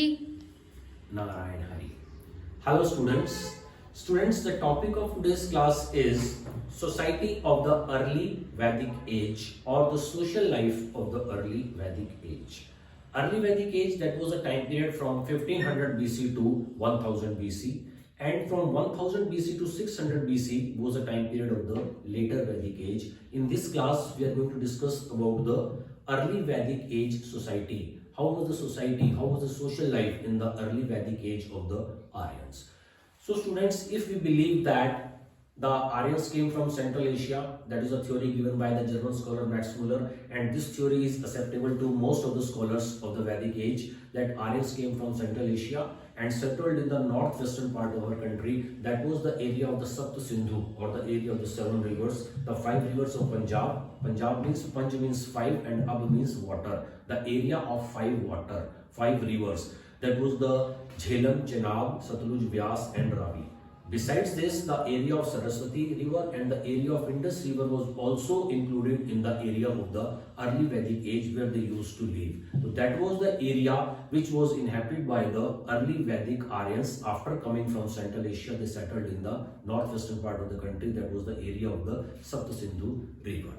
Narayan Hari. Hello students. Students, the topic of today's class is Society of the Early Vedic Age or the Social Life of the Early Vedic Age. Early Vedic Age, that was a time period from 1500 BC to 1000 BC, and from 1000 BC to 600 BC was a time period of the later Vedic Age. In this class, we are going to discuss about the early Vedic Age society. How was the society, how was the social life in the early Vedic age of the Aryans? So students, if we believe that the Aryans came from Central Asia, that is a theory given by the German scholar Max Muller, and this theory is acceptable to most of the scholars of the Vedic age, that Aryans came from Central Asia and settled in the northwestern part of our country. That was the area of the Sapt Sindhu, or the area of the 7 rivers, the 5 rivers of Punjab. Punjab means, Panj means 5 and Ab means water. The area of 5 water, 5 rivers. That was the Jhelum, Chenab, Satluj, Vyas and Ravi. Besides this, the area of Saraswati river and the area of Indus river was also included in the area of the early Vedic age where they used to live. So that was the area which was inhabited by the early Vedic Aryans. After coming from Central Asia, they settled in the northwestern part of the country. That was the area of the Sapt Sindhu river.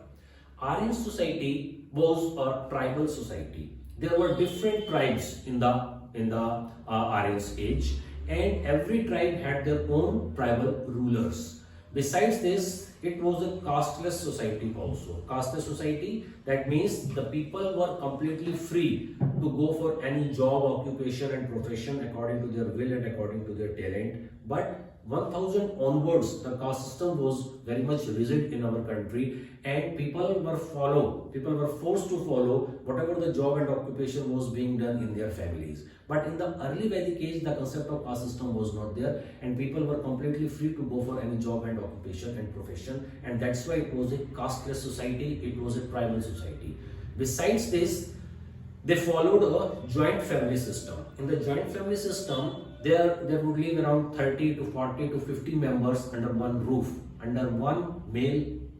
Aryan society was a tribal society. There were different tribes in the Aryans age, and every tribe had their own tribal rulers. Besides this, it was a casteless society also. Casteless society, that means the people were completely free to go for any job, occupation and profession according to their will and according to their talent. But 1000 onwards, the caste system was very much rigid in our country, and people were forced to follow whatever the job and occupation was being done in their families. But in the early Vedic age, the concept of caste system was not there, and people were completely free to go for any job and occupation and profession, and that's why it was a casteless society, it was a tribal society. Besides this, they followed a joint family system. In the joint family system, there would live around 30 to 40 to 50 members under one roof. Under one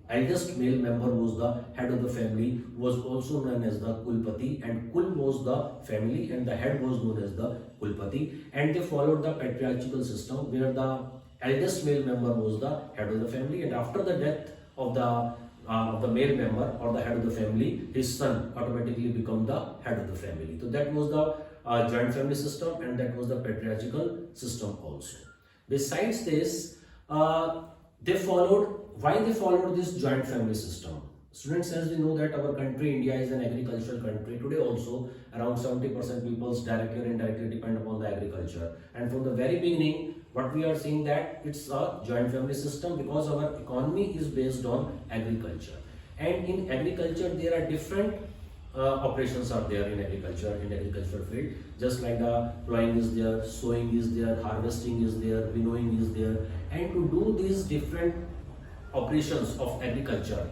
eldest male member was the head of the family, was also known as the Kulpati, and Kul was the family and the head was known as the Kulpati. And they followed the patriarchal system where the eldest male member was the head of the family, and after the death of the male member or the head of the family, his son automatically become the head of the family. So that was the joint family system, and that was the patriarchal system also. Besides this, why they followed this joint family system? Students, as we know that our country, India, is an agricultural country. Today also, around 70% people directly or indirectly depend upon the agriculture. And from the very beginning, what we are seeing that it's a joint family system because our economy is based on agriculture. And in agriculture, there are different operations are there in agricultural field. Just like the plowing is there, sowing is there, harvesting is there, winnowing is there. And to do these different operations of agriculture,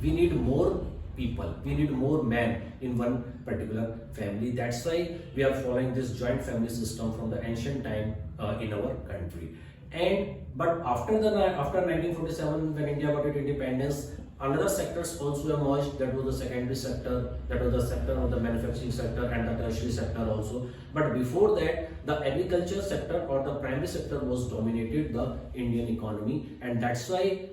we need more people, we need more men in one particular family. That's why we are following this joint family system from the ancient time in our country. But after 1947, when India got its independence, another sectors also emerged. That was the secondary sector, that was the sector of the manufacturing sector and the tertiary sector also. But before that, the agriculture sector or the primary sector was dominated the Indian economy, and that's why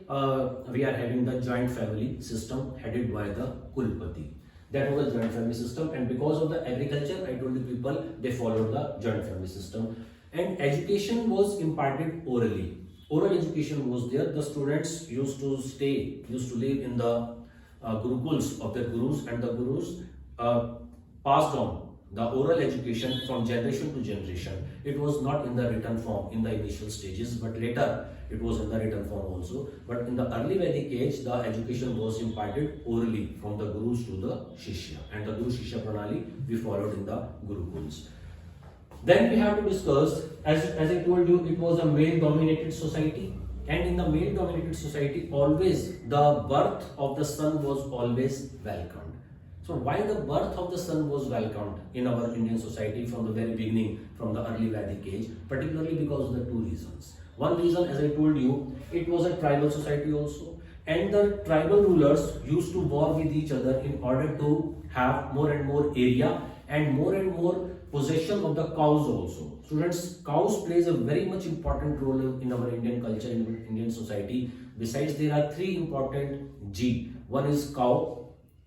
we are having the joint family system headed by the Kulpati. That was the joint family system, and because of the agriculture, I told the people, they followed the joint family system. And education was imparted orally. Oral education was there. The students used to live in the gurukuls of their gurus, and the gurus passed on the oral education from generation to generation. It was not in the written form in the initial stages, but later it was in the written form also. But in the early Vedic age, the education was imparted orally from the gurus to the shishya, and the Guru Shishya Pranali we followed in the gurukuls. Then we have to discuss, as I told you, it was a male-dominated society, and in the male-dominated society, always the birth of the son was always welcomed. So why the birth of the son was welcomed in our Indian society from the very beginning, from the early Vedic age? Particularly because of the two reasons. One reason, as I told you, it was a tribal society also, and the tribal rulers used to war with each other in order to have more and more area and more possession of the cows also. Students, cows plays a very much important role in our Indian culture, in Indian society. Besides, there are three important G. One is cow,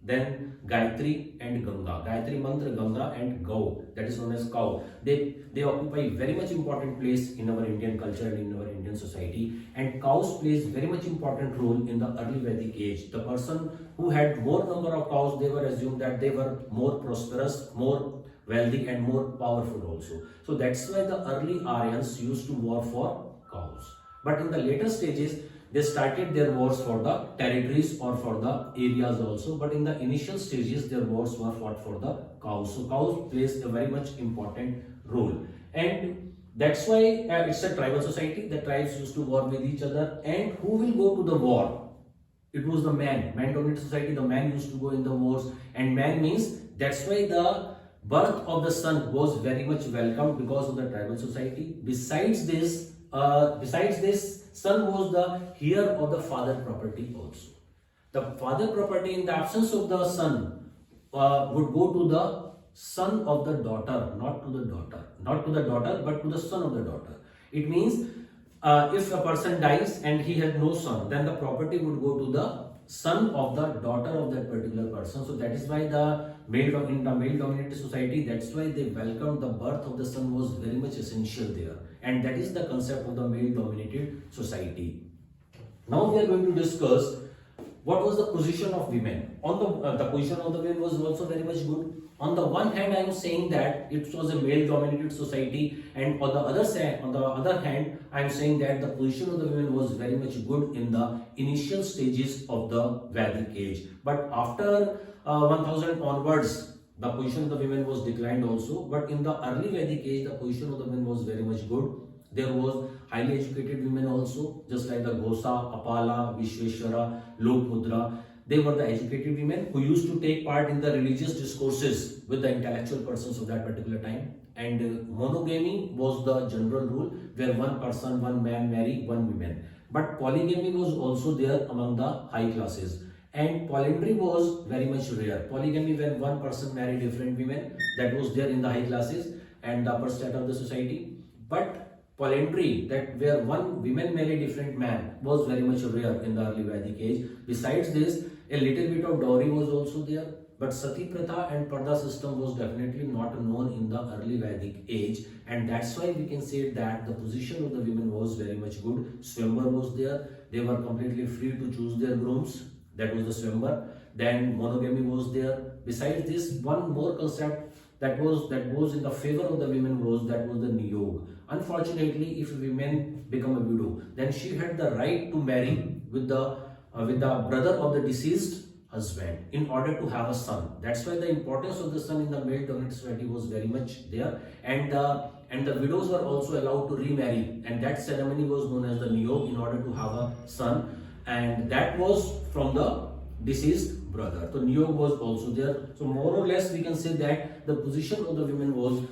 then Gayatri and Ganga. Gayatri mantra, Ganga and Gau. That is known as cow. They occupy very much important place in our Indian culture and in our Indian society. And cows plays very much important role in the early Vedic age. The person who had more number of cows, they were assumed that they were more prosperous, more wealthy and more powerful also. So that's why the early Aryans used to war for cows. But in the later stages, they started their wars for the territories or for the areas also. But in the initial stages, their wars were fought for the cows. So cows plays a very much important role. And that's why it's a tribal society. The tribes used to war with each other. And who will go to the war? It was the man. Man-dominated society, the man used to go in the wars. And man means, that's why the birth of the son was very much welcomed because of the tribal society. Besides this, son was the heir of the father property also. The father property, in the absence of the son, would go to the son of the daughter, not to the daughter, but to the son of the daughter. It means if a person dies and he had no son, then the property would go to the son of the daughter of that particular person. So that is why in the male-dominated society, that's why they welcomed the birth of the son was very much essential there. And that is the concept of the male-dominated society. Now we are going to discuss what was the position of women. On the position of the women was also very much good. On the one hand, I am saying that it was a male-dominated society, and on the other hand, I am saying that the position of the women was very much good in the initial stages of the Vedic age. But after 1000 onwards, the position of the women was declined also. But in the early Vedic age, the position of the women was very much good. There was highly educated women also, just like the Ghosa, Apala, Vishweshwara, Lokmudra. They were the educated women who used to take part in the religious discourses with the intellectual persons of that particular time. And monogamy was the general rule, where one person, one man marry one woman. But polygamy was also there among the high classes. And polyandry was very much rare. Polygamy, when one person married different women, that was there in the high classes and the upper strata of the society. But polyandry, that where one woman married different man, was very much rare in the early Vedic age. Besides this, a little bit of dowry was also there. But Sati Pratha and Parda system was definitely not known in the early Vedic age, and that's why we can say that the position of the women was very much good. Swamvar was there. They were completely free to choose their grooms. That was the Swamvar. Then monogamy was there. Besides this, one more concept that goes in the favor of the women was the niyog. Unfortunately, if a woman become a widow, then she had the right to marry with the brother of the deceased husband in order to have a son. That's why the importance of the son in the male-dominated society was very much there. And the widows were also allowed to remarry, and that ceremony was known as the niyog in order to have a son, and that was from the deceased brother. So niyog was also there. So more or less we can say that the position of the women was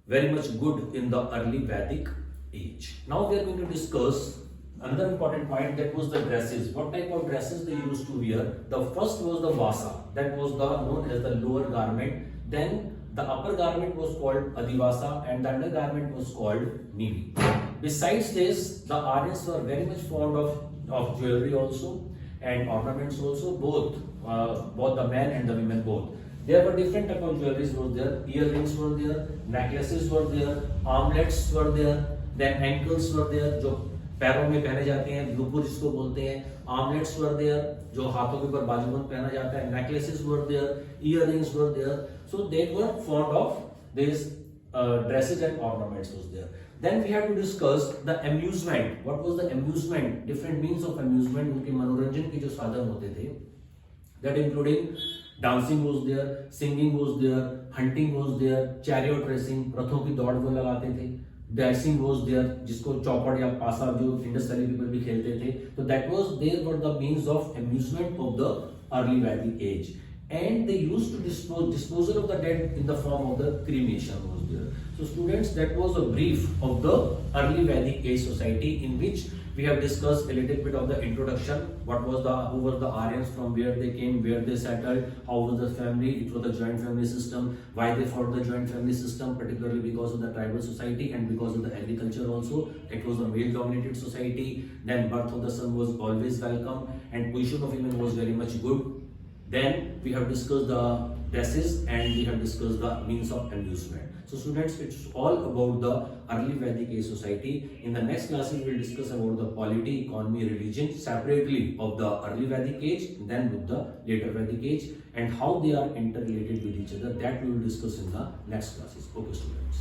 very much good in the early Vedic age. Now we are going to discuss another important point, that was the dresses. What type of dresses they used to wear? The first was the vasa, that was known as the lower garment. Then the upper garment was called adivasa and the undergarment was called nivi. Besides this, the Aryans were very much fond of jewelry also and ornaments also, both the men and the women both. There were different type of jewelries were there. Earrings were there, necklaces were there, armlets were there, then ankles were there, जो पैरों में पहने जाते हैं, नुपुर जिसको बोलते हैं, armlets were there, जो हाथों के ऊपर बाजूबंद पहना जाता है, necklaces were there, earrings were there. So they were fond of these dresses and ornaments was there. Then we have to discuss the amusement. What was the amusement? Different means of amusement, उनके मनोरंजन के जो साधन होते थे. That including dancing was there, singing was there, hunting was there, chariot racing, रथों की दौड़ वो लगाते थे. Dancing was there, जिसको चौपड़ या पासा जो इंडस वैली पीपल भी खेलते थे. So that was there were the means of amusement of the early Vedic age, and they used to disposal of the dead in the form of the cremation was there. So students, that was a brief of the early Vedic age society in which We have discussed a little bit of the introduction. Who were the Aryans, from where they came, where they settled, how was the family. It was the joint family system. Why they followed the joint family system, particularly because of the tribal society and because of the agriculture also. It was a male-dominated society. Then birth of the son was always welcome, and position of women was very much good. Then we have discussed the dresses and we have discussed the means of amusement. So students, it's all about the early Vedic age society. In the next classes, we will discuss about the polity, economy, religion separately of the early Vedic age, then with the later Vedic age, and how they are interrelated with each other. That we will discuss in the next classes. Okay, students.